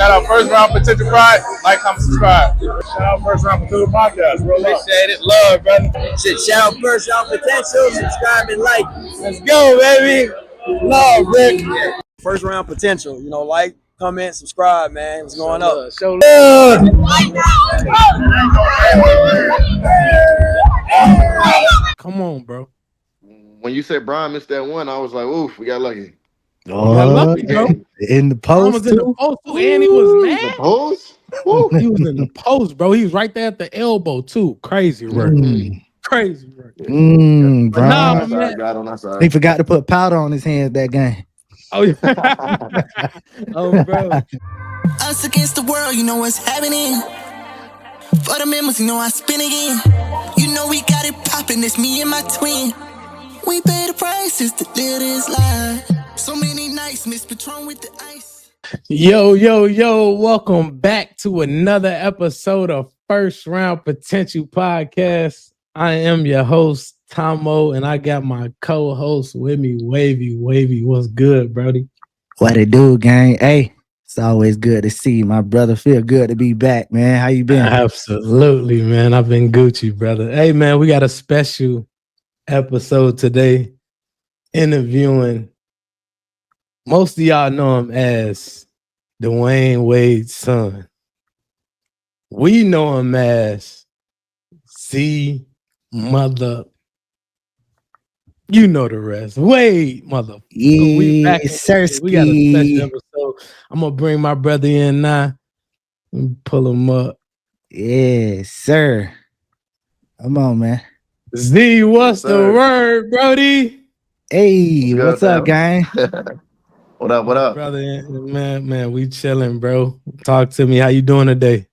Shout out First Round Potential Pride. Like, comment, subscribe. Shout out First Round Potential Podcast. Roll up. Appreciate it. Love, brother. Shit, shout out First Round Potential. Subscribe and like. Let's go, baby. Love, Rick. First Round Potential. You know, like, comment, subscribe, man. What's going up? Show love. Come on, bro. When you said Brian missed that one, I was like, oof, we got lucky. Oh, got lucky, bro. In the post, was in the post too, and he was mad. The post? He was in the post, bro. He was right there at the elbow too. Crazy work. Crazy work. Brian. Nah, man. He forgot to put powder on his hands that game. Oh, yeah. Oh, bro. Us against the world, you know what's happening. For the members, you know I spin again. You know we got it popping, it's me and my twin. We pay the prices to live this life. So many nights, Miss Patron with the ice. Yo, welcome back to another episode of First Round Potential Podcast. I am your host, Tomo, and I got my co-host with me, Wavy. Wavy, what's good, Brody? What it do, gang? Hey, it's always good to see you, my brother. Feel good to be back, man. How you been? Absolutely, man. I've been Gucci, brother. Hey, man, we got a special episode today interviewing. Most of y'all know him as Dwyane Wade's son. We know him as C Mother. You know the rest. Wade, mother. We got a special episode. I'm gonna bring my brother in now and pull him up. Yes, sir. Come on, man. Z, what's the word, Brody? Hey, what's up, gang? What up? Brother, man, we chilling, bro. Talk to me. How you doing today?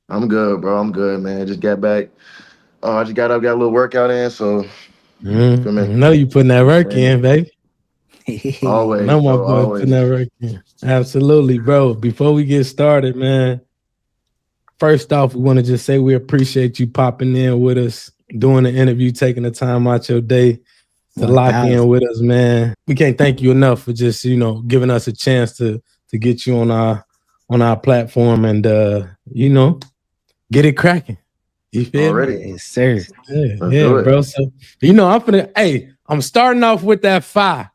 I'm good, bro. I'm good, man. Just got back. I just got up, got a little workout in, so know you putting that work in, baby. Always. No, my boy, putting that work in. Absolutely, bro. Before we get started, man, first off, we want to just say we appreciate you popping in with us, doing the interview, taking the time out your day to lock in with us, man. We can't thank you enough for just, giving us a chance to get you on our platform and get it cracking. You feel already? Yes, sir. Yeah, bro. So I'm starting off with that 5.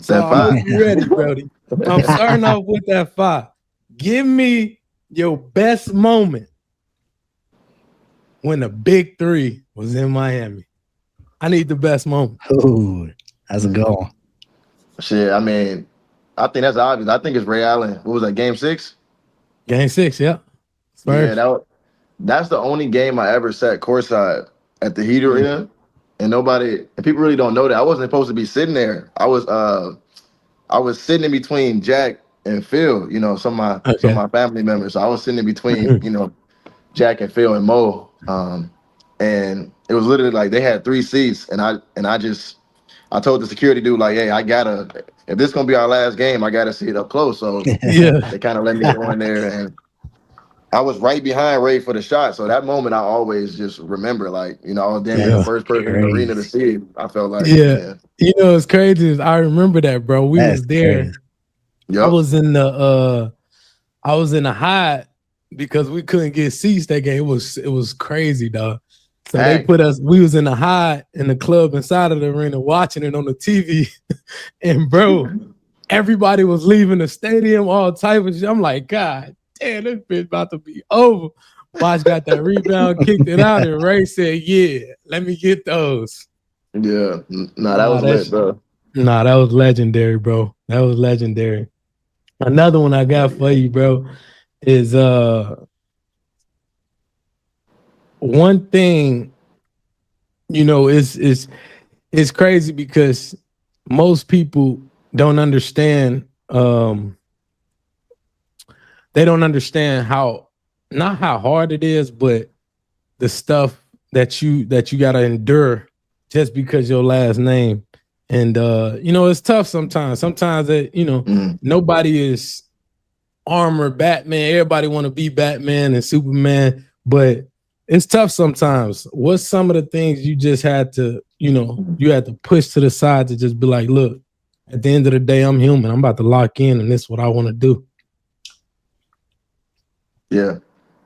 So I hope you ready, Brody. I'm starting off with that 5. Give me your best moment when the Big 3 was in Miami. I need the best moment. Ooh, how's it going? Shit, I mean, I think that's obvious. I think it's Ray Allen. What was that, Game 6? Game 6, yeah. Spurs. Yeah, that's the only game I ever sat courtside at the Heat Arena, and people really don't know that I wasn't supposed to be sitting there. I was sitting in between Jack and Phil. Some of my family members. So I was sitting in between, Jack and Phil and Mo. And it was literally like they had 3 seats, and I told the security dude, like, hey, if this is gonna be our last game, I gotta see it up close. So they kind of let me go in there, and I was right behind Ray for the shot. So that moment I always just remember, like, I was damn near the first person in the arena to see it. I felt like it's crazy is I remember that, bro. We was there. Yep. I was in the high because we couldn't get seats that game. It was crazy, dog. So they put us, we was in the high in the club inside of the arena watching it on the TV. And bro, everybody was leaving the stadium, all type of shit. I'm like, God damn, this bitch about to be over. Bosh got that rebound, kicked it out, and Ray said, yeah, let me get those. Yeah. That was lit, bro. That was legendary, bro. That was legendary. Another one I got for you, bro, is one thing, it's crazy because most people don't understand. They don't understand not how hard it is, but the stuff that you gotta endure just because your last name. And it's tough sometimes. Sometimes nobody is armor Batman. Everybody want to be Batman and Superman, but it's tough sometimes. What's some of the things you just had to, you had to push to the side to just be like, look, at the end of the day, I'm human. I'm about to lock in, and this is what I want to do. Yeah.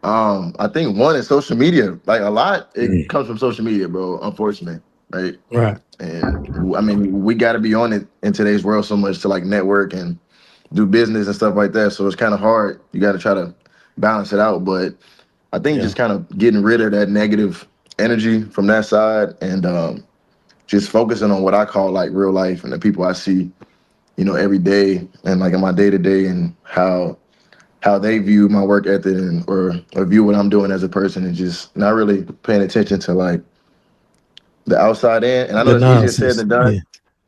I think one is social media. Like a lot, it comes from social media, bro. Unfortunately, right? Right. And I mean, we got to be on it in today's world so much to like network and do business and stuff like that. So it's kind of hard. You got to try to balance it out. But I think Yeah. just kind of getting rid of that negative energy from that side and just focusing on what I call like real life and the people I see, every day and like in my day to day and how they view my work ethic and or view what I'm doing as a person and just not really paying attention to like the outside in. And I know The that's easier said nonsense. than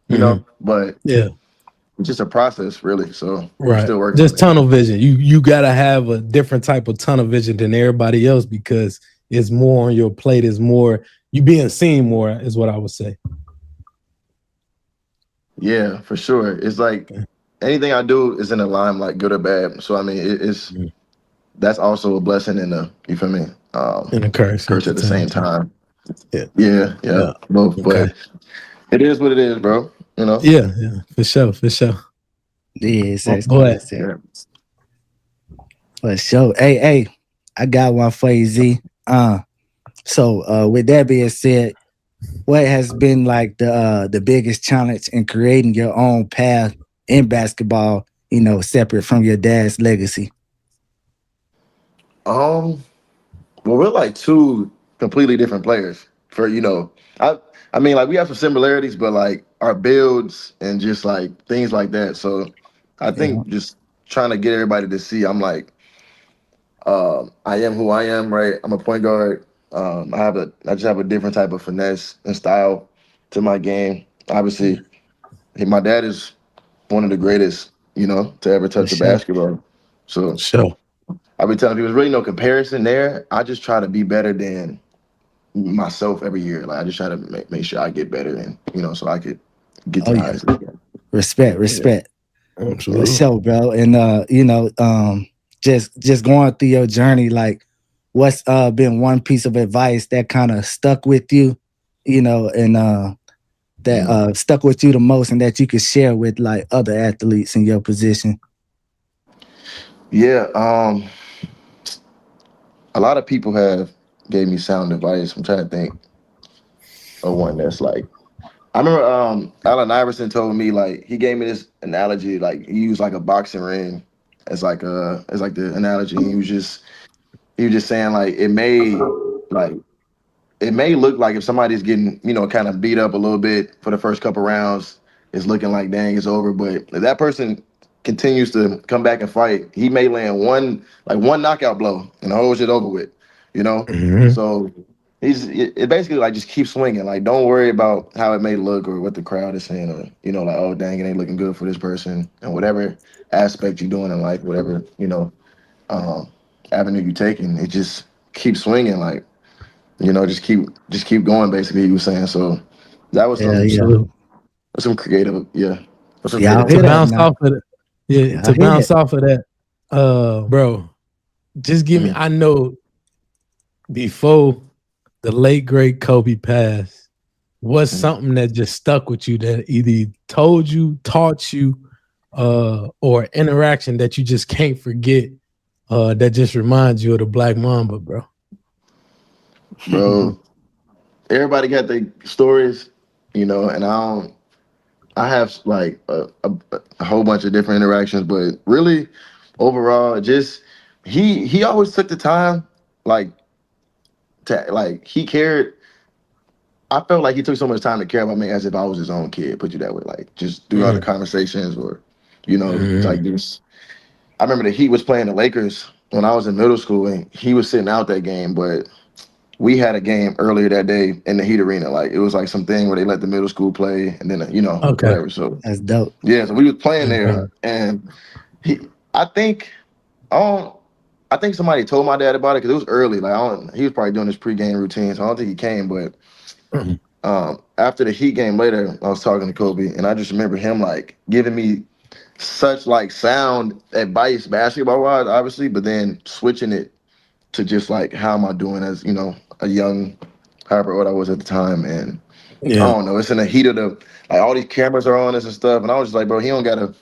Yeah. done, Hmm. but Yeah. it's just a process really. So I'm Right. still working on Just it. tunnel vision. You gotta have a different type of tunnel vision than everybody else because it's more on your plate. Is more you being seen more is what I would say. Yeah, for sure. It's like anything I do is in a limelight, good or bad. So I mean, it's Mhm. that's also a blessing and a you feel me, And a curse at curse the at the same same time. time. Yeah. Yeah, yeah, Yeah. both. Okay. But it is what it is, bro. You know. Yeah. Yeah. For sure. For sure. Yeah, Oh, sir. go Yes, ahead. sir. Yeah. For sure. Hey, I got one for you, Z. So with that being said, what has been like the biggest challenge in creating your own path in basketball, separate from your dad's legacy? Um. Well, we're like two completely different players. I I mean, like we have some similarities, but like our builds and just like things like that. So I Yeah, think just trying to get everybody to see, I'm like, I am who I am, right? I'm a point guard. I just have a different type of finesse and style to my game. Obviously, my dad is one of the greatest, to ever for touch a sure. basketball. So Sure. I've been telling people there's really no comparison there. I just try to be better than myself every year. Like I just try to make sure I get better and so I could get to Oh the yeah. highest level. Respect, Yeah. respect. For Absolutely. sure, bro. And just going through your journey, like what's been one piece of advice that kind of stuck with you, and that Mm. stuck with you the most and that you could share with like other athletes in your position? Yeah, a lot of people have gave me sound advice. I'm trying to think of one that's like I remember Allen Iverson told me like he gave me this analogy like he used like a boxing ring as like the analogy. He was just saying like like it may look like if somebody's getting, kind of beat up a little bit for the first couple rounds, it's looking like dang, it's over. But if that person continues to come back and fight, he may land one knockout blow and the whole shit over with, you know? Hmm. So it basically like just keep swinging. Like don't worry about how it may look or what the crowd is saying or, like, oh dang, it ain't looking good for this person. And whatever aspect you're doing in life, whatever, um, avenue you're taking, it just keep swinging. Like just keep going. Basically, he was saying. So that was Yeah, some yeah. Absolutely. some creative, yeah, some Yeah, I creative To hear that advice. bounce now. off of it, yeah, Yeah, I to hear that. bounce off of that, bro, just give me. Mhm. I know before the late great Kobe passed, what's Mhm. something that just stuck with you that either he told you, taught you, or interaction that you just can't forget, that just reminds you of the Black Mamba, bro. Bro, everybody got their stories, and I have like a whole bunch of different interactions, but really, overall, just he always took the time, like to like he cared. I felt like he took so much time to care about me as if I was his own kid. Put you that way, like just through all the Mm. conversations or, Mhm. like this. I remember that he was playing the Lakers when I was in middle school, and he was sitting out that game. But we had a game earlier that day in the Heat Arena. Like it was like something where they let the middle school play, and then Okay. whatever. So That's dope. yeah, so we was playing there, Okay. and he, I think, oh, I think somebody told my dad about it because it was early. Like he was probably doing his pregame routine, so I don't think he came. But Mhm. after the Heat game later, I was talking to Kobe, and I just remember him like giving me such like sound advice basketball wise, obviously, but then switching it to just like how am I doing as a young, however old I was at the time, and I Yeah. don't know, it's in the heat of the like all these cameras are on us and stuff, and I was just like, bro, he don't gotta.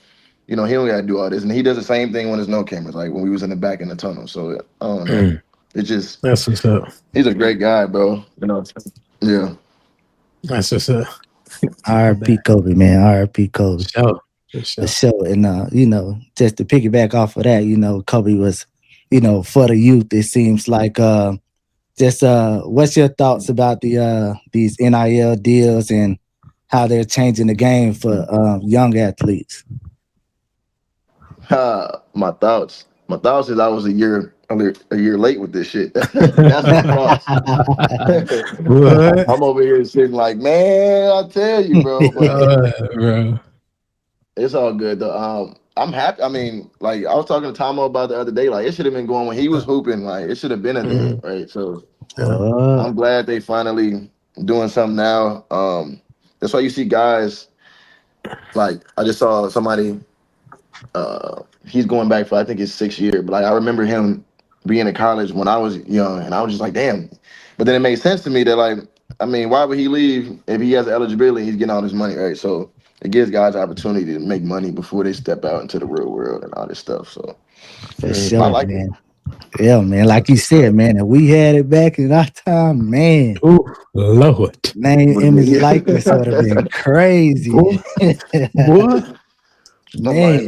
he don't got to do all this, and he does the same thing when there's no cameras, like when we was in the back in the tunnel. So I don't know. It just That's what's up. he's a great guy, bro. Yeah. That's what's up. R.P. Kobe, man. R.P. Kobe. Sure. For sure. And just to piggyback off of that, Kobe was, for the youth, it seems like what's your thoughts about these NIL deals and how they're changing the game for young athletes? My thoughts. My thoughts is I was a year late with this shit. That's my thoughts. What? I'm over here sitting like, man, I tell you, bro. But Bro. it's all good though. I'm happy. I mean, like I was talking to Tomo about the other day. Like it should have been going when he was hooping. Like it should have been a deal, right? So I'm glad they finally doing something now. That's why you see guys like I just saw somebody. He's going back for I think his 6th year, but like I remember him being in college when I was young, and I was just like, damn. But then it made sense to me that like, I mean, why would he leave if he has eligibility? He's getting all this money, right? So it gives guys opportunity to make money before they step out into the real world and all this stuff. So For sure, I like man. Yeah, man. Like you said, man, if we had it back in our time, man. Oh, Lord. Name, image, likeness would have been crazy. What? Man.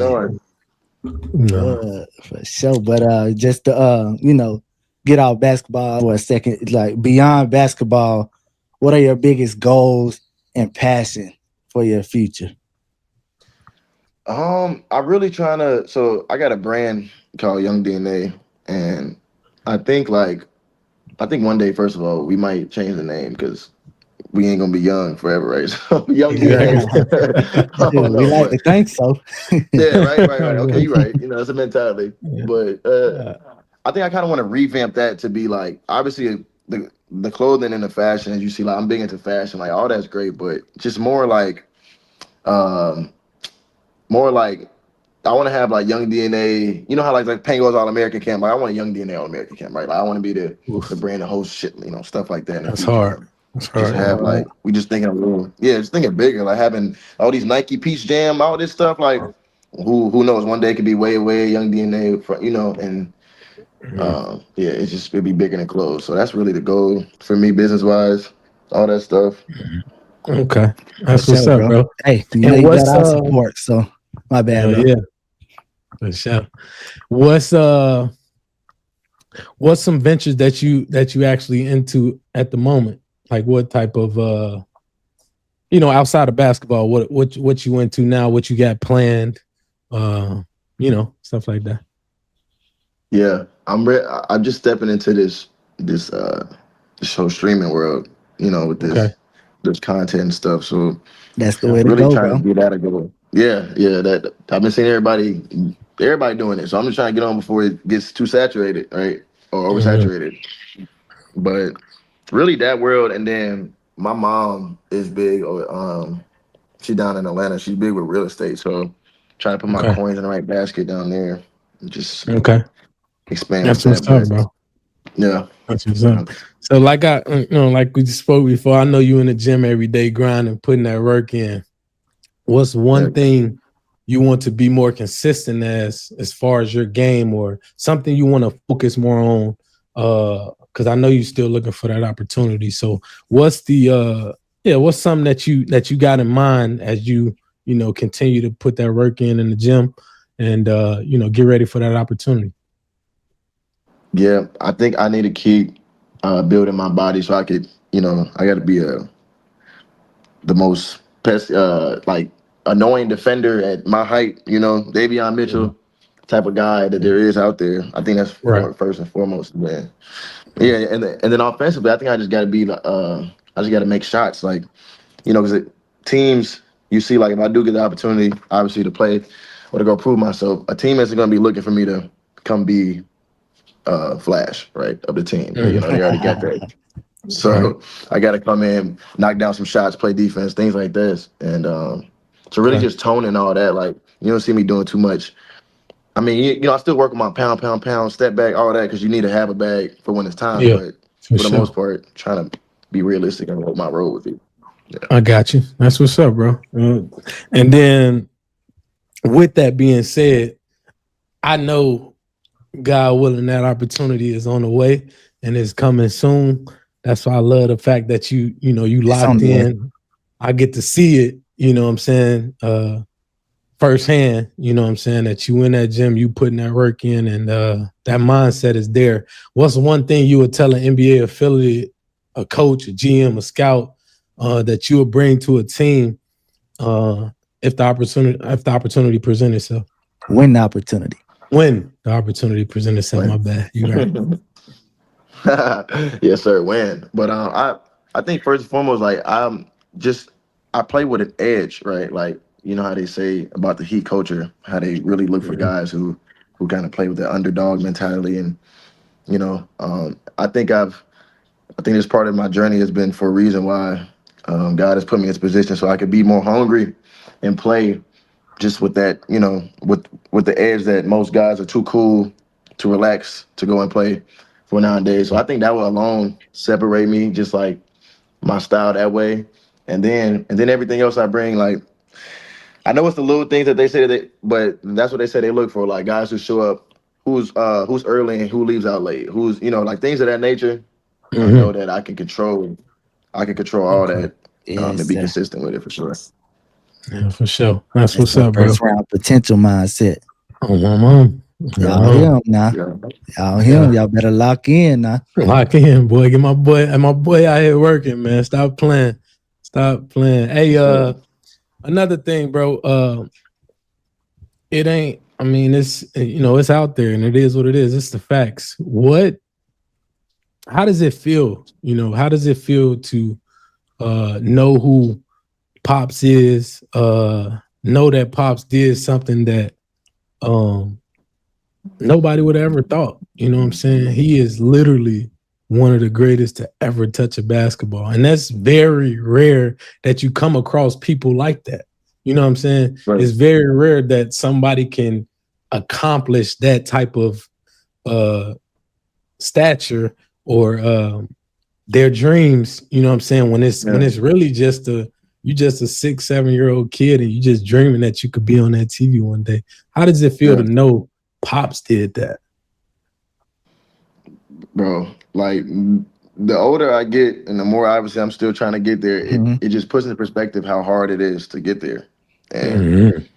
No. For sure. But just to get off basketball for a second, like beyond basketball, what are your biggest goals and passion for your future? I'm really trying to. So I got a brand called Young DNA, and I think one day, first of all, we might change the name because we ain't gonna be young forever, right? So Young DNA. I don't We know, like to think so. yeah, right. Okay, you're right. It's a mentality, but I think I kind of want to revamp that to be like obviously the clothing and the fashion as you see. Like I'm big into fashion, like all that's great, but just um, more like I want to have like Young DNA. You know how like Pango's All American camp. Like I want a Young DNA All American camp, right? Like I want to be the brand that hosts shit, stuff like that in the That's future. hard. That's hard. Just have like we just thinking a little, just thinking bigger, like having all these Nike Peach Jam, all this stuff. Like who knows? One day it could be way Young DNA, and it'd be bigger than clothes. So that's really the goal for me, business wise, all that stuff. Okay, that's what's up, bro. Hey, you got our support, so my bad, bro. Yeah, for sure. What's some ventures that you actually into at the moment? Like what type of outside of basketball, what you into now, what you got planned, stuff like that. Yeah, I'm just stepping into this whole streaming world, with this content and stuff. So that's the way to really go, trying bro. to get that to go. Yeah, that I've been seeing everybody doing it. So I'm just trying to get on before it gets too saturated, right? Or oversaturated. But really that world, and then my mom is big. She's down in Atlanta. She's big with real estate. So trying to put my coins in the right basket down there. And just expand. That's what's up, bro. Yeah, that's what's up. So like like we just spoke before, I know you in the gym every day grinding, putting that work in. What's one thing you want to be more consistent as far as your game, or something you want to focus more on? Because I know you're still looking for that opportunity. So what's what's something that you got in mind as you continue to put that work in the gym and get ready for that opportunity? Yeah, I think I need to keep building my body so I could, I got to be the most annoying defender at my height, Davion Mitchell type of guy that there is out there. I think that's first and foremost, man. Yeah, and then offensively, I think I just got to be I just got to make shots, like, because teams, you see, like if I do get the opportunity, obviously to play or to go prove myself, a team isn't going to be looking for me to come be Flash, right, of the team. They already got that. So I got to come in, knock down some shots, play defense, things like this. And so really just toning all that. Like, you don't see me doing too much. I mean, I still work on my pound, step back, all that, because you need to have a bag for when it's time. Yeah, but for the most part, trying to be realistic and hold my role with it. Yeah. I got you. That's what's up, bro. And then with that being said, I know God willing that opportunity is on the way and is coming soon. That's why I love the fact that you locked in. I get to see it, you know what I'm saying, firsthand, you know what I'm saying, that you in that gym, you putting that work in, and that mindset is there. What's one thing you would tell an NBA affiliate, a coach, a GM, a scout, that you would bring to a team if the opportunity presents itself? Win the opportunity. When the opportunity presents itself, my bad. You right. Yes, sir. When, but I think first and foremost, like I play with an edge, right? Like you know how they say about the Heat culture, how they really look for guys who kind of play with the underdog mentality, and you know, I think this part of my journey has been for a reason why God has put me in this position so I could be more hungry and play just with that, you know, with the edge that most guys are too cool to relax to go and play for nowadays. So I think that will alone separate me, just like my style that way. And then everything else I bring, like I know it's the little things that they say but that's what they say they look for, like guys who show up, who's early and who leaves out late, who's like things of that nature. I know that I can control. I can control all that and be consistent with it for sure. Yeah, for sure. That's what's up, bro. First round potential mindset. Oh, my mom. Y'all hear him now. Y'all hear him. Y'all better lock in now. Lock in, boy. Get my boy out here working, man. Stop playing. Hey, another thing, bro. It ain't. I mean, it's it's out there, and it is what it is. It's the facts. How does it feel? How does it feel to know who Pops is? Know that Pops did something that nobody would have ever thought. You know what I'm saying? He is literally one of the greatest to ever touch a basketball. And that's very rare that you come across people like that. You know what I'm saying? Right. It's very rare that somebody can accomplish that type of stature or their dreams, you know what I'm saying? When it's really just you just a 6-7-year-old kid and you just dreaming that you could be on that TV one day. How does it feel to know Pops did that? Bro, like the older I get and the more obviously I'm still trying to get there, it just puts into perspective how hard it is to get there. And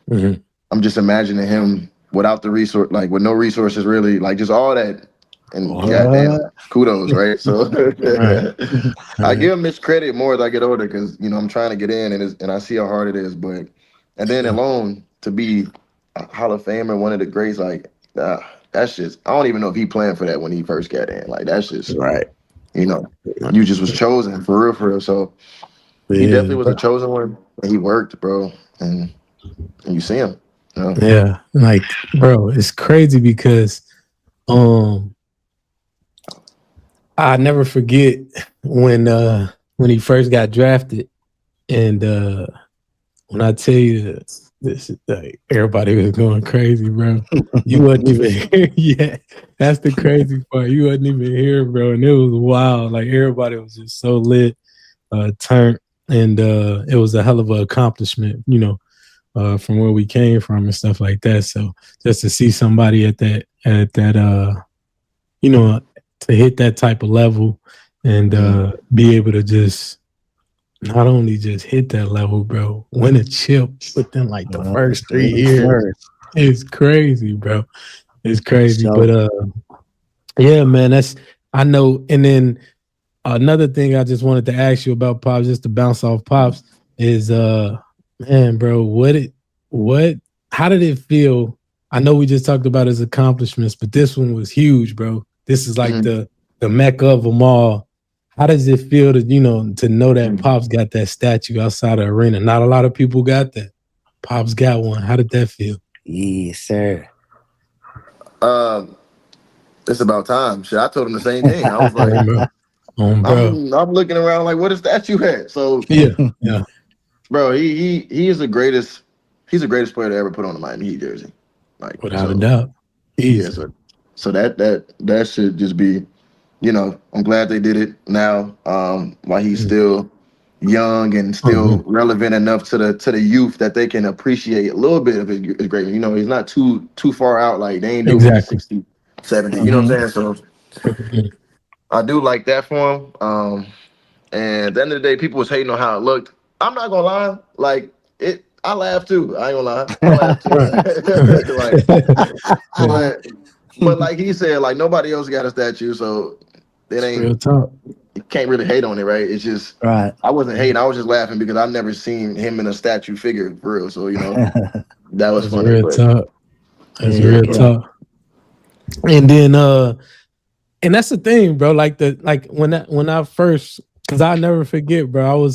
I'm just imagining him without the resource, like with no resources really, like just all that. And goddamn, kudos, right? So I give him his credit more as I get older because I'm trying to get in and I see how hard it is. And then alone to be a Hall of Famer, one of the greats, like that's just, I don't even know if he planned for that when he first got in. Like that's just right. You just was chosen for real. So he definitely was a chosen one. And he worked, bro, and you see him. Yeah, like bro, it's crazy because I never forget when he first got drafted, and when I tell you this, like, everybody was going crazy, bro. You wasn't even here yet. That's the crazy part. You wasn't even here, bro, and it was wild. Like everybody was just so lit, turned, and it was a hell of an accomplishment, from where we came from and stuff like that. So just to see somebody at that, to hit that type of level and be able to just not only just hit that level, bro, win a chip within like the first 3 years. It's crazy, bro. It's crazy. So, but yeah, man, I know. And then another thing I just wanted to ask you about Pops, just to bounce off Pops, is man, bro, how did it feel? I know we just talked about his accomplishments, but this one was huge, bro. This is like the mecca of them all. How does it feel to know that Pops got that statue outside the arena? Not a lot of people got that. Pops got one. How did that feel? Yes, sir. It's about time. Shit, I told him the same thing. I was like, I'm looking around like, what is statue at? So yeah, bro, he is the greatest. He's the greatest player to ever put on a Miami Heat jersey. Like without a doubt. Yeah, so that should just be, I'm glad they did it now. While he's still, young and still relevant enough to the youth that they can appreciate a little bit of his greatness. You know, he's not too far out. Like they ain't doing Exactly. 60, 70. You know what I'm saying? So I do like that for him. And at the end of the day, people was hating on how it looked. I'm not gonna lie, like it. I laughed too. I ain't gonna lie. I laughed too. Like, but like he said, like nobody else got a statue, so it It's real ain't. talk. You can't really hate on it, right? It's just Right. I wasn't hating. I was just laughing because I've never seen him in a statue figure for real. So you know that was That's funny. real But talk. That's Yeah, real yeah. talk. And then and that's the thing, bro. Like when I first, because I never forget, bro.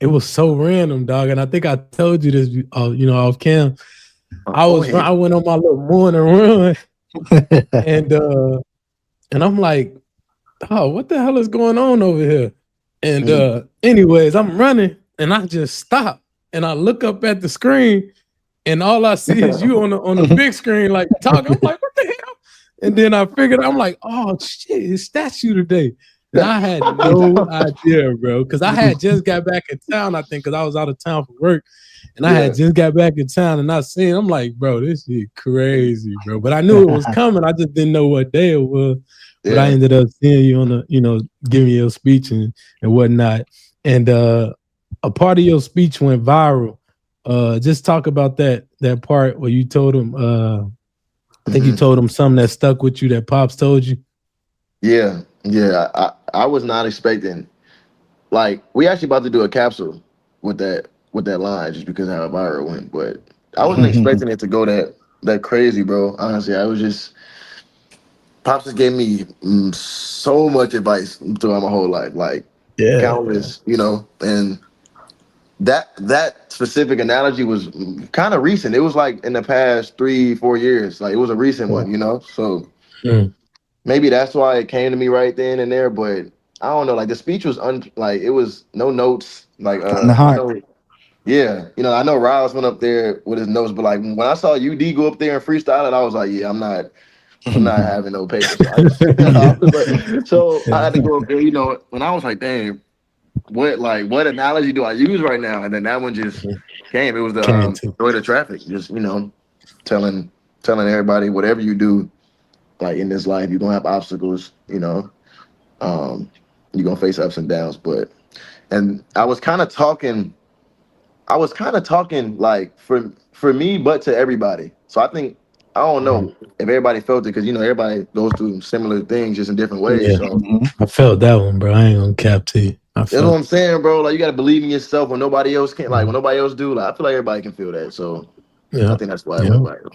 It was so random, dog. And I think I told you this, you know, off cam. I went on my little morning run, and I'm like, oh, what the hell is going on over here? And anyways, I'm running, and I just stop, and I look up at the screen, and all I see is you on the big screen, like talking. I'm like, what the hell? And then I figured, I'm like, oh shit, it's statue today. And I had no idea, bro, because I had just got back in town, I think, because I was out of town for work. And I had just got back in town and I seen, I'm like, bro, this shit crazy, bro. But I knew it was coming. I just didn't know what day it was. But I ended up seeing you on the, you know, giving your speech and whatnot. And a part of your speech went viral. Just talk about that part where you told him, I think you told him something that stuck with you that Pops told you. Yeah. I was not expecting. Like we actually about to do a capsule with that line just because of how viral went. But I wasn't expecting it to go that crazy, bro. Honestly, I was just Pops just gave me so much advice throughout my whole life, like countless, you know, and that specific analogy was kind of recent. It was like in the past 3-4 years. Like it was a recent one, you know. So maybe that's why it came to me right then and there. But I don't know. Like the speech was like it was no notes. Like From the heart. yeah, you know, I know Riles went up there with his notes, but like when I saw UD go up there and freestyle it, I was like, yeah, I'm not having no paper. So I just, so I had to go up there. You know, when I was like, dang. What analogy do I use right now? And then that one just came. It was the enjoy the traffic. Just, you know, telling everybody whatever you do, like in this life, you're gonna have obstacles, you know. You're gonna face ups and downs. And I was kind of talking like for me, but to everybody. So I think I don't know if everybody felt it because you know everybody goes through similar things just in different ways. Yeah. So I felt that one, bro. I ain't gonna cap to you. That's what I'm saying, bro. Like you gotta believe in yourself when nobody else can. Like when nobody else do. Like I feel like everybody can feel that. So I think that's why it went viral.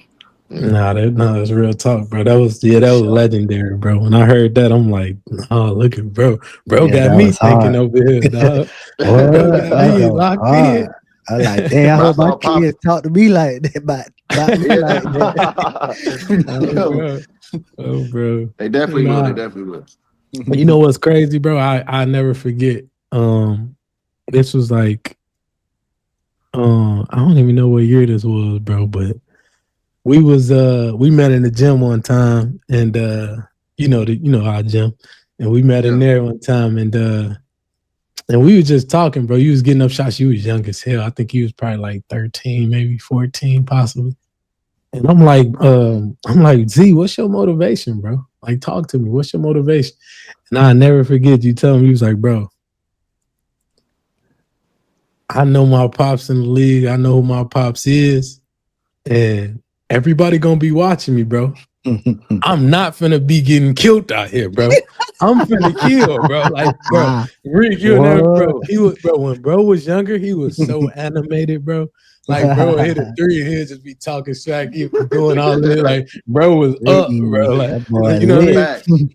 That's real talk, bro. That was legendary, bro. When I heard that, I'm like, oh, look at bro. Bro got me thinking over here, dog. Bro got me locked in. I like, damn, I hope my kids talk to me like that about me like that. Oh, bro. They definitely will. They definitely will. You know what's crazy, bro? I never forget. This was like, I don't even know what year this was, bro, but we met in the gym one time, and you know our gym, and we met in there one time, and we were just talking, bro. You was getting up shots. You was young as hell. I think you was probably like 13, maybe 14, possibly. And I'm like, Z, what's your motivation, bro? Like, talk to me. What's your motivation? And I never forget you telling me, you was like, bro, I know my pops in the league. I know who my pops is. And everybody gonna be watching me, bro. I'm not finna be getting killed out here, bro. I'm finna kill, bro. Like, bro, Rick, you never, bro. He was, bro, when bro was younger, he was so animated, bro. Like, bro hit a 3 and he'd just be talking smack, he was doing all this. Like, bro was up, bro. Like, you know what I mean?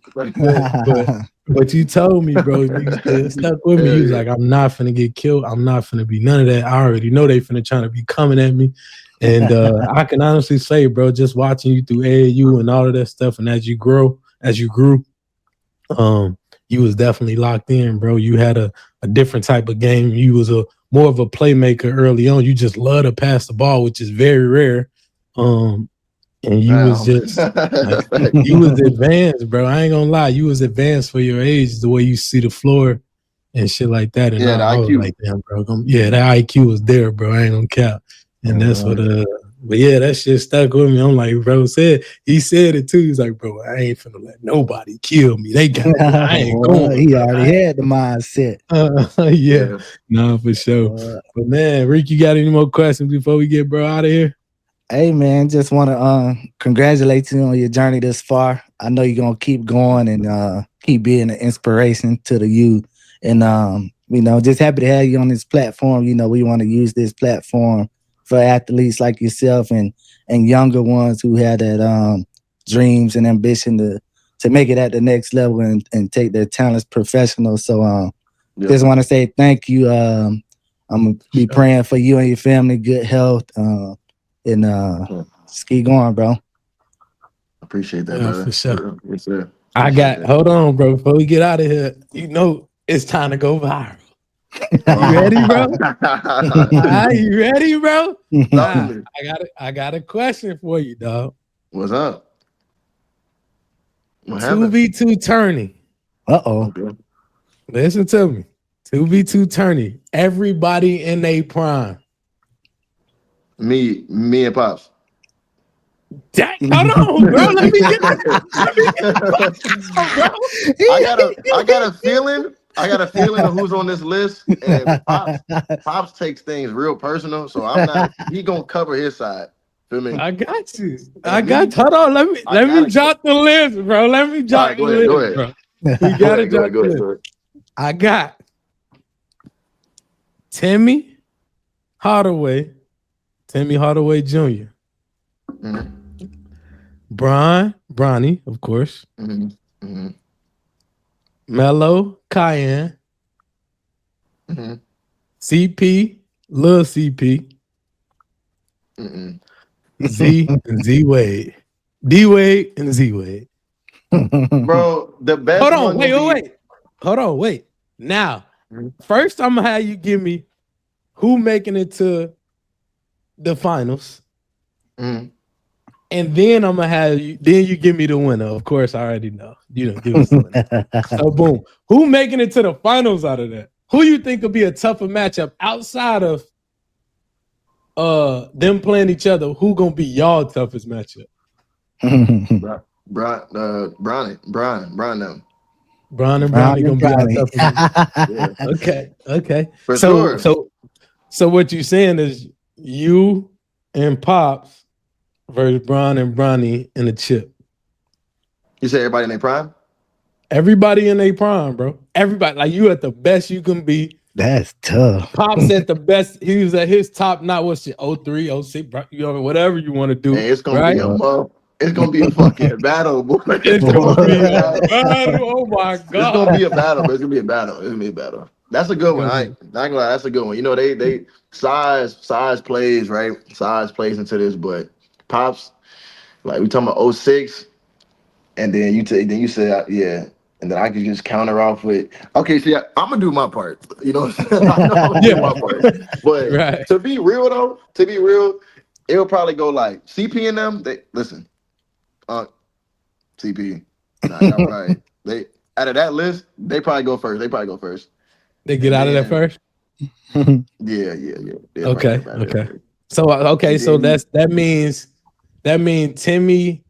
But you told me, bro, you stuck with me. He was like, I'm not finna get killed. I'm not finna be none of that. I already know they finna trying to be coming at me. And I can honestly say, bro, just watching you through AAU and all of that stuff, and as you grew, you was definitely locked in, bro. You had a different type of game. You was more of a playmaker early on. You just love to pass the ball, which is very rare. And you was just you was advanced, bro. I ain't gonna lie, you was advanced for your age, the way you see the floor and shit like that. And Yeah, the I was IQ. like, damn, bro. That IQ was there, bro. I ain't gonna cap. And that's what but yeah, that shit stuck with me. I'm like, bro he said it too. He's like, bro, I ain't finna let nobody kill me. They got me. I ain't Well, going. he Bro. already had the mindset. Yeah. No, for sure. But man, Rick, you got any more questions before we get bro out of here? Hey man, just want to congratulate you on your journey this far. I know you're gonna keep going and keep being an inspiration to the youth. And just happy to have you on this platform. We want to use this platform for athletes like yourself and younger ones who had that dreams and ambition to make it at the next level and take their talents professional. So just want to say thank you. I'm gonna be praying for you and your family, good health. And just keep going, bro. Appreciate that, Yeah, brother. for sure. Yes, sir. Hold on, bro. Before we get out of here, it's time to go viral. You ready, bro? You ready, bro? I got a question for you, dog. What's up? What happened? 2v2 tourney. Okay. Listen to me. 2v2 tourney. Everybody in their prime. Me and Pops. Hold on, bro. Let me get bro. I got a feeling of who's on this list. And Pops takes things real personal, so he gonna cover his side. Feel me? I got you. Hold on. Let me jot the list, bro. Let me jot the list, bro. We gotta jot the list. I got Timmy Hardaway Jr. Mm-hmm. Bronny, of course. Mm-hmm. Mm-hmm. Mello, Cayenne. Mm-hmm. CP, Lil CP. Mm-mm. Z Wade. D Wade and Z Wade. Bro, the best. Hold on, wait. Hold on, wait. Now, first I'm gonna have you give me who making it to the finals. Mm-hmm. And then I'm gonna have you. Then you give me the winner. Of course, I already know. You don't give us the winner. So boom. Who making it to the finals out of that? Who you think would be a tougher matchup outside of them playing each other? Who gonna be y'all toughest matchup? Brian and Bronny gonna be our toughest. Yeah. Okay. For sure. So what you saying is you and Pops versus Bron and Bronny in the chip. You say everybody in their prime? Everybody in their prime, bro. Everybody, like you at the best you can be. That's tough. Pops at the best. He was at his top, not what's it, 03, 06, whatever you want to do. Hey, it's gonna be a fucking battle, boy. It's gonna be a battle. Oh my god. It's gonna be a battle, but it's gonna be a battle. That's a good one. I ain't gonna lie, that's a good one. They size plays, right? Size plays into this, but Pops, like we talking about 06, and then you say yeah, and then I can just counter off with okay. See, I'm gonna do my part. You know, what I'm saying? I know I'm gonna do my part. But to be real, it'll probably go like CP and them. They listen, CP. Y'all probably they out of that list. They probably go first. They get out of that first. Yeah. Okay. So that means Timmy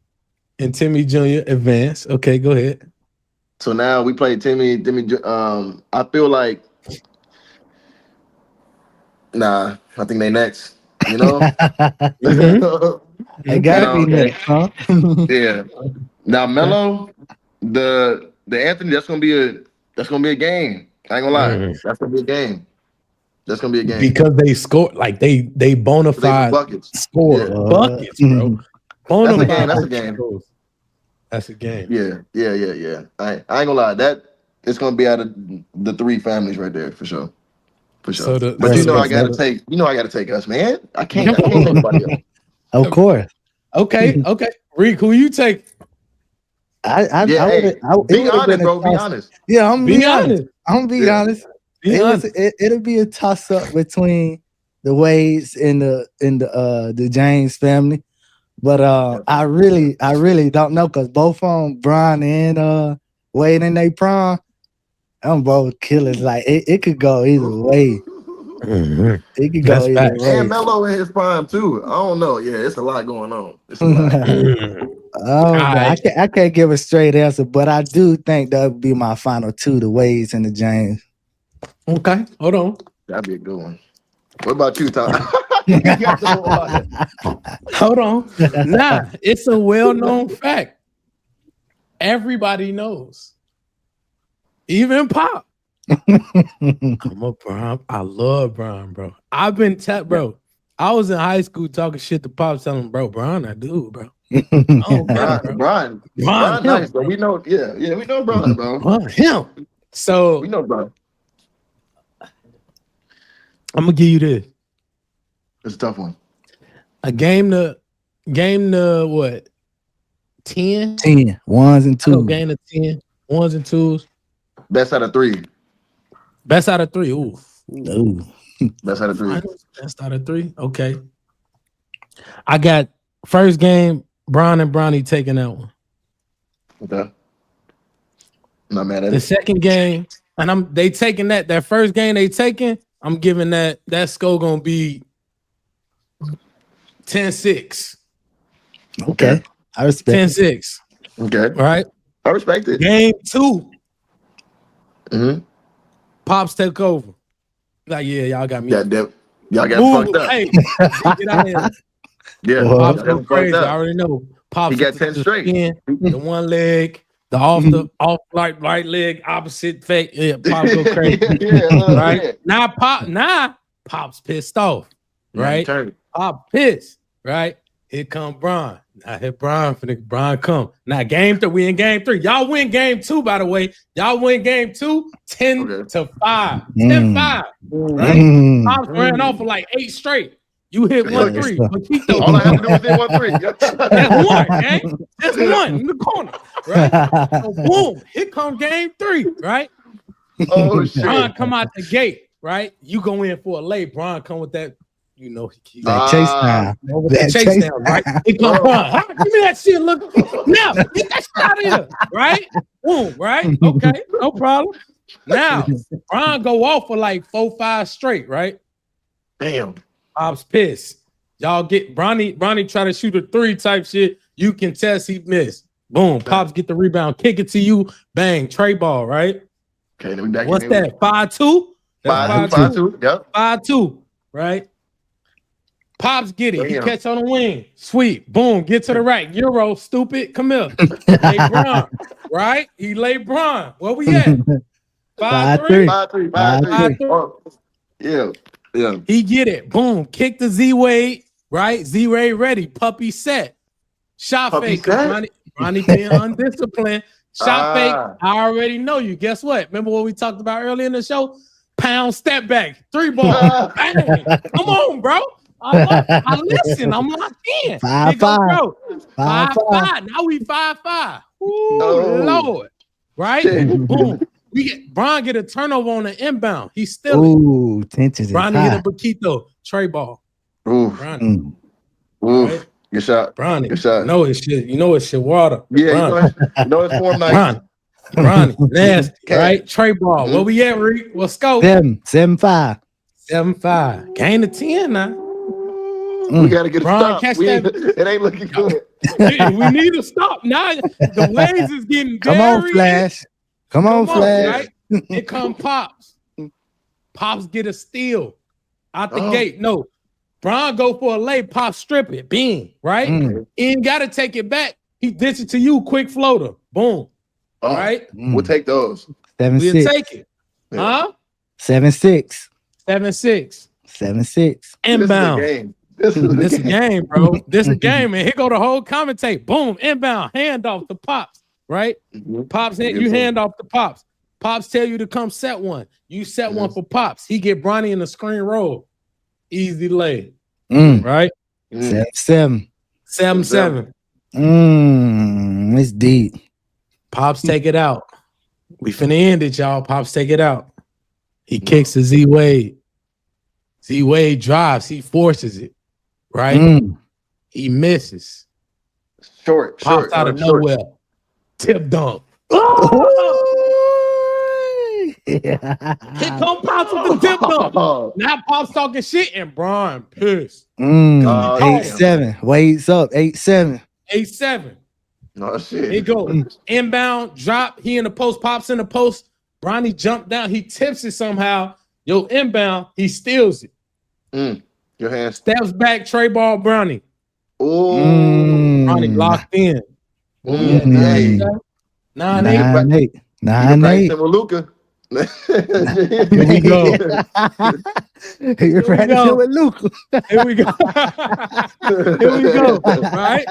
and Timmy Jr. advance. Okay, go ahead. So now we play Timmy. I feel like I think they next. You know, they gotta be next, huh? Yeah. Now Melo, the Anthony, that's gonna be a game. I ain't gonna lie, that's gonna be a game. Because they score like they bona fide score buckets, bro. That's a game. That's a game. Yeah. I ain't gonna lie, that it's gonna be out of the three families right there for sure. So I gotta take us, man. I can't take anybody else. Of course. Okay. Reek, who you take? Be honest, bro. Be honest. Yeah, I'm be honest. I'm gonna be honest. It'll be a toss up between the Wades and the James family, but I really don't know because both of them, Brian and Wade in their prime, I'm both killers. Like it could go either way. Mhm. It could That's go either facts. And way. Melo in his prime too. I don't know. Yeah, it's a lot going on. It's a lot. Mhm. Oh, All no, right. I can't give a straight answer, but I do think that would be my final two, the Wades and the James. Okay. Hold on. That'd be a good one. What about you, Tom? You got the water. Hold on. Nah, it's a well-known fact. Everybody knows. Even Pop. I'm a Bron. I love Bron, bro. I've been bro. I was in high school talking shit to Pop, telling him, bro, Bron, I do, bro. I don't get it, bro. Brian, Bron, nice, him, bro. bro. We know, yeah, we know Brian, bro. Bron, him. So We know Brian. I'm gonna give you this. It's a tough one. A game to what? 10? 10 ones and Oh, twos. game of 10. Ones and twos. Best out of three. Best out of 3. Ooh. Ooh. Best out of three. Best out of 3. Okay. I got first game, Bron and Bronny taking that one. Okay. Not mad at The it. second game, and they taking that first game they taking, I'm giving that score gonna be 10-6. Okay. I respect 10-6. Okay. Right? I respect it. Game 2, Mm-hmm. Pops take over. Like, yeah, y'all got me. Y'all got Ooh, fucked up. hey, get out of here. Yeah. Well, Pops y'all go got crazy. fucked I up. already know. Pops He got hit 10 the straight. spin, the one leg, the off right leg, opposite fake. Yeah, Pops go crazy. Right? Now Pop's pissed off. Right? Pop pissed. Right? Here come Bron. Now here Bron come. Now game 3. We in game 3. Y'all win game 2, by the way. Y'all win game 2, 10-5. 10-5. Right? Pops ran off for like 8 straight. You hit 1-3. Paquito. All I have to do is hit 1-3. That's one, okay? That's one in the corner, right? So boom, here come game 3, right? Oh shit. Bron come out the gate, right? You go in for a late. Bron come with that, you know, that chase down. with that chase down, right? Here come Bron. Give me that shit. Look now, get that shit out of here, right? Boom, right? Okay, no problem. Now Bron go off for like 4-5 straight, right? Damn. Pop's pissed. Y'all get Bronny try to shoot a 3 type shit. You can test he missed. Boom. Pops get the rebound. Kick it to you. Bang. Tray ball, right? Okay, then we back. What's that? 5-2? 5-2. Yep. 5-2, right? Pops get it. He Damn. catch on the wing. Sweet. Boom. Get to the rack. Euro, stupid. Come here. Lay Bron, right? He lay Bron. Where we at? 5-3? 5-3. Yeah. Yeah. He get it. Boom. Kick the Z-Wade, right? Z-Wade ready. Puppy set. Shot Puppy fake. set? Ronnie being undisciplined. Shot fake. I already know you. Guess what? Remember what we talked about earlier in the show? Pound step back. 3 ball. Bang. Come on, bro. I listen. I'm locked in. 5-5. Bro. 5-5. Now we 5-5. Ooh, Lord. Right? Boom. Bron get a turnover on the inbound. He's still. Ooh, tensions. Bron hit a Paquito. Tray ball. Ooh. Bron. Ooh. Good shot. Bronny. Good shot. You know it's shit water. Yeah, you know it's form nice. Bronny. Nasty. Right? Tray ball. Where we at, Reek? What's scope? 7-5. 7-5. Gain of 10 now. We gotta get a Bron, stop. catch It ain't looking good. We need to stop now. The waves is getting Come very on, Flash. Come on, Flash. Right? Here come Pops. Pops get a steal out the gate. No. Bron go for a lay. Pop strip it. Bing. Right? Ain't got to take it back. He ditch it to you. Quick floater. Boom. Right? We'll take those. 7-6. We'll take it. Huh? 7-6. 7-6. 7-6. Inbound. This is a game, bro. This is a game, and here go the whole commentate. Boom, inbound, handoff to Pops, right? Pops, you hand off to Pops. Pops tell you to come set one. You set one for Pops. He get Bronny in the screen roll. Easy lay, right? 7-7. 7-7. It's deep. Pops take it out. We finna end it, y'all. Pops take it out. He kicks to Z-Wade. Z-Wade drives. He forces it. Right? He misses. Short. Pops out of nowhere. Tip dunk. Here come Pops with the dip dunk. Now Pops talking shit and Bron pissed. Oh, 8-7. Wade's up. 8-7. 8-7. No shit. He go inbound, drop. He in the post, Pops in the post. Bronny jumped down. He tips it somehow. Yo, inbound. He steals it. Your hands. Steps back, tray ball, Bronny. Oh. Bronny locked in. 9-8. 9-8. 9-8. With Luka. Here we go. You're practicing with Luka. Here we go. Here we go. Right?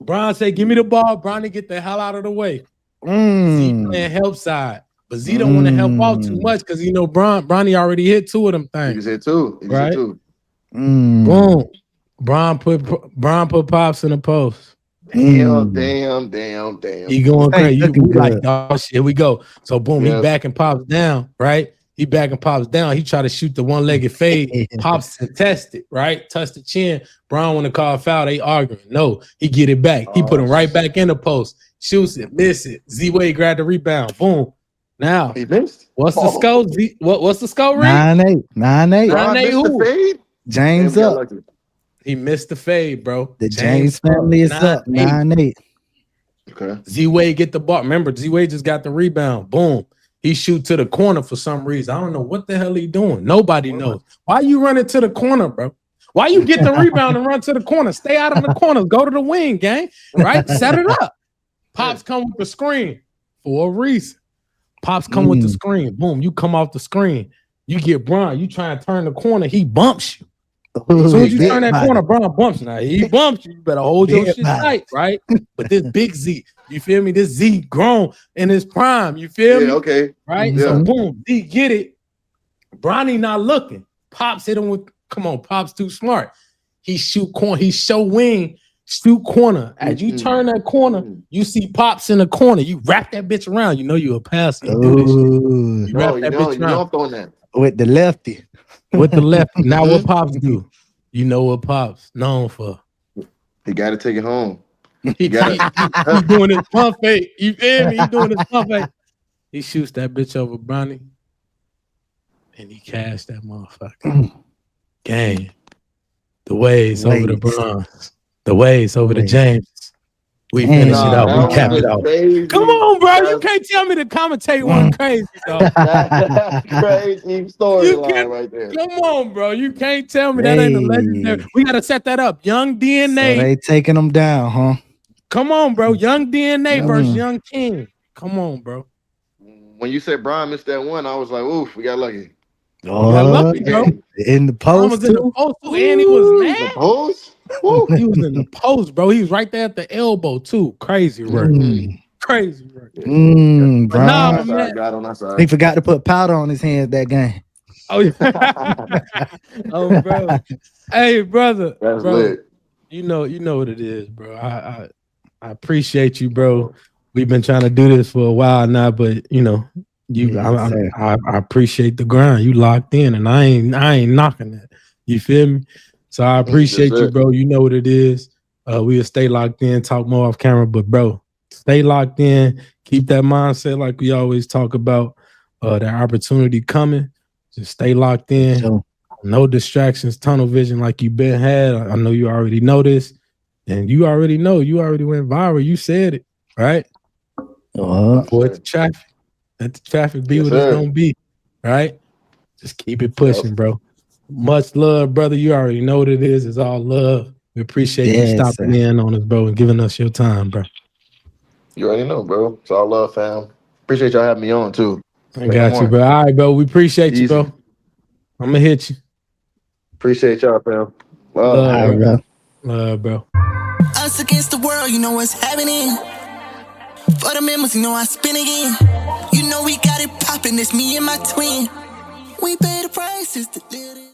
Bron say, give me the ball. Bronny get the hell out of the way. Z playing help side. But Z don't want to help out too much because you know Bronny already hit 2 of them things. He hit 2. Right? Boom. Bron put Pops in the post. Damn. He going crazy. You like, oh shit, here we go. So boom, he backing Pops down, right? He backing Pops down. He try to shoot the one-legged fade. Pops contested, right? Touch the chin. Bron want to call a foul. They arguing. No, he get it back. He put him right back in the post. Shoots it, miss it. Z-Wade grabbed the rebound. Boom. Now, he missed. What's the score? What's the score, Rick? 9-8. 9-8. 9-8 who? James up. He missed the fade, bro. The James family is up. 9-8. Okay. Z-Wade get the ball. Remember, Z-Wade just got the rebound. Boom. He shoot to the corner for some reason. I don't know what the hell he doing. Nobody knows. Why you running to the corner, bro? Why you get the rebound and run to the corner? Stay out of the corners. Go to the wing, gang. Right? Set it up. Pops come with the screen for a reason. Pops come with the screen. Boom. You come off the screen. You get Bron. You try and turn the corner. He bumps you. As soon as you turn that corner, Bron bumps you. Now he bumps you. You better hold your shit tight, right? But this big Z, you feel me? This Z grown in his prime. You feel me? Okay. Right? Yeah. So boom, Z get it. Bronny not looking. Pops hit him with, come on, Pops too smart. He shoot corner. He show wing. Shoot corner. As you turn that corner, you see Pops in the corner. You wrap that bitch around. You know you a passer. You do this shit. You wrap that bitch around. With the lefty. With the lefty. Now what Pops do? You know what Pops known for. He got to take it home. He doing his pump fake. You feel me? He doing his pump fake. He shoots that bitch over Bronny. And he cashed that motherfucker. Gang. The waves over the Bronze. The waves over the James. We finish it out. We cap it out. Crazy. Come on, bro. You can't tell me the commentator wasn't crazy, though. That's crazy storyline right there. Come on, bro. You can't tell me that ain't a legendary. We got to set that up. Young DNA. So they taking them down, huh? Come on, bro. Young DNA versus Young King. Come on, bro. When you said Brian missed that one, I was like, oof, we got lucky. Oh, got lucky, bro. In the post, was in the post too, and he was mad. The post? He was in the post, bro. He was right there at the elbow, too. Crazy work. Crazy work. Brian. Nah, man. He forgot to put powder on his hands that game. Oh, yeah. Oh, bro. Hey, brother. That's bro, lit. You know what it is, bro. I appreciate you, bro. We've been trying to do this for a while now, but you know, I appreciate the grind. You locked in, and I ain't knocking that. You feel me? So I appreciate you, bro. You know what it is. We'll stay locked in, talk more off camera, but bro, stay locked in. Keep that mindset like we always talk about. That opportunity coming. Just stay locked in. Sure. No distractions, tunnel vision like you been had. I know you already know this, and you already know. You already went viral. You said it, right? Avoid the traffic. Let the traffic be what it's gonna be, right? Just keep it pushing, bro. Much love, brother. You already know what it is. It's all love. We appreciate you stopping in on us, bro, and giving us your time, bro. You already know, bro. It's all love, fam. Appreciate y'all having me on, too. I got you, bro. All right, bro. We appreciate you, bro. I'm going to hit you. Appreciate y'all, fam. Love, bro. Us against the world, you know what's happening. For the members, you know I spin again. You know we got it poppin', it's me and my twin. We pay the prices to live it.